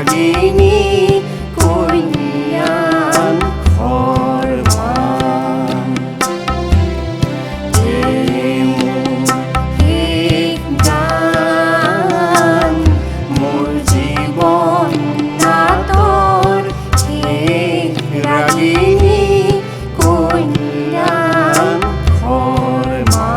ৰাগিনী কল্যাণ ঘৰমা এই মোৰ শেষ গান মোৰ জীৱন নাটৰ শেষ ৰাগিনী কল্যাণ ঘৰমা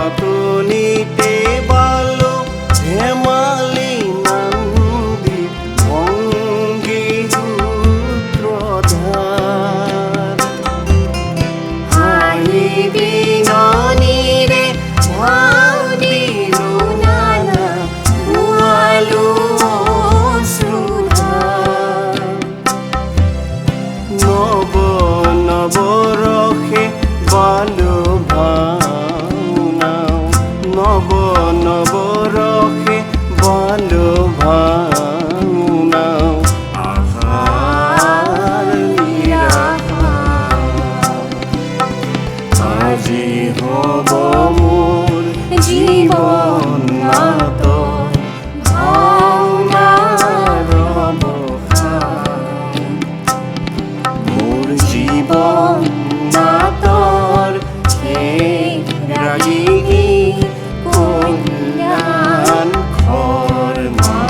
পাতনিতে বালো ধেমালি নন্দী ভংগী সূত্ৰধাৰ হাঁহি বিননিৰে ভাও দিলো নানা বোৱালো অশ্ৰুধাৰ নৱ নৱৰসে বালো ভাওনাও নৱ নৱৰসে বালো ভাওনাও আশাৰ নিৰাশাৰ আজি হ'ব মোৰ জীৱন নাটৰ ভাওনাৰ অৱসান মোৰ জীৱন নাটৰ শেষ ৰাগিনী কল্যাণ ঘৰমা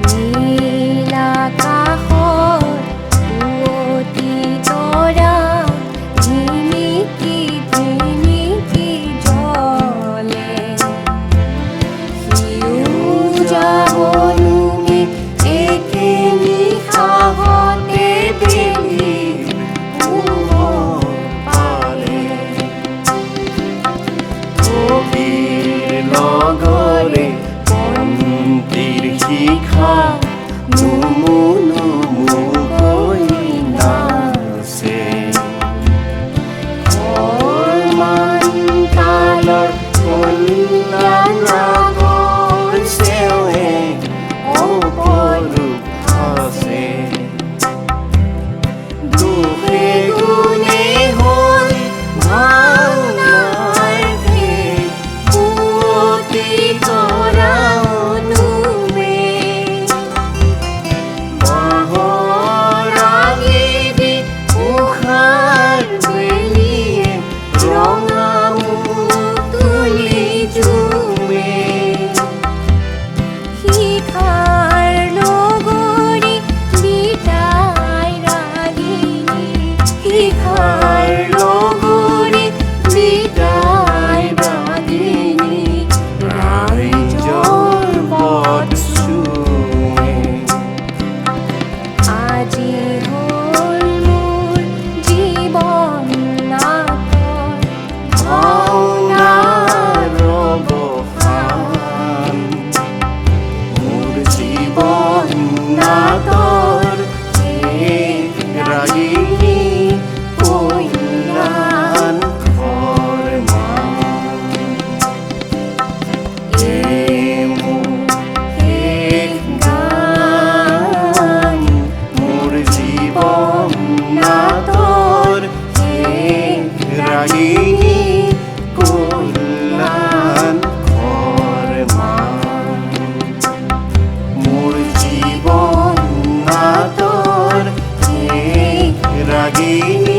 নীল আকাশৰ পুৱতি তৰা ধিমিকি ধিমিকি জ্বলে সেউজা বননি একে নিশাহতে বেলিৰ পোহৰ পালে কবিৰ লগৰে পন্থীৰ শিখা নুমু নুমু হৈ নাচে ঘৰমান কালৰ কল্যাণ ৰাগৰ চেৱে অপৰূপ আছে দুখে গুণে হ'ল ভাওনাৰ শেষ পুৱতি তৰা অনুমে বাঁহৰ ৰাগিনী উষাৰ বেলিয়ে ৰঙা মুখ তুলি ঝুমে শিখাৰ লগৰী বিদায় ৰাগিনী শিখাৰ লগৰী বিদায় ৰাগিনী ৰাইজৰ বট চুমে আজি হ'ল মোৰ জীৱন নাটৰ ভাওনাৰ অৱসান মোৰ জীৱন নাটৰ শেষ ৰাগিনী কল্যাণ ঘৰমা এই মোৰ শেষ গান মোৰ জীৱন নাটৰ শেষ ৰাগিনী কল্যাণ ঘৰমা মোৰ জীৱন নাটৰ শেষ ৰাগিনী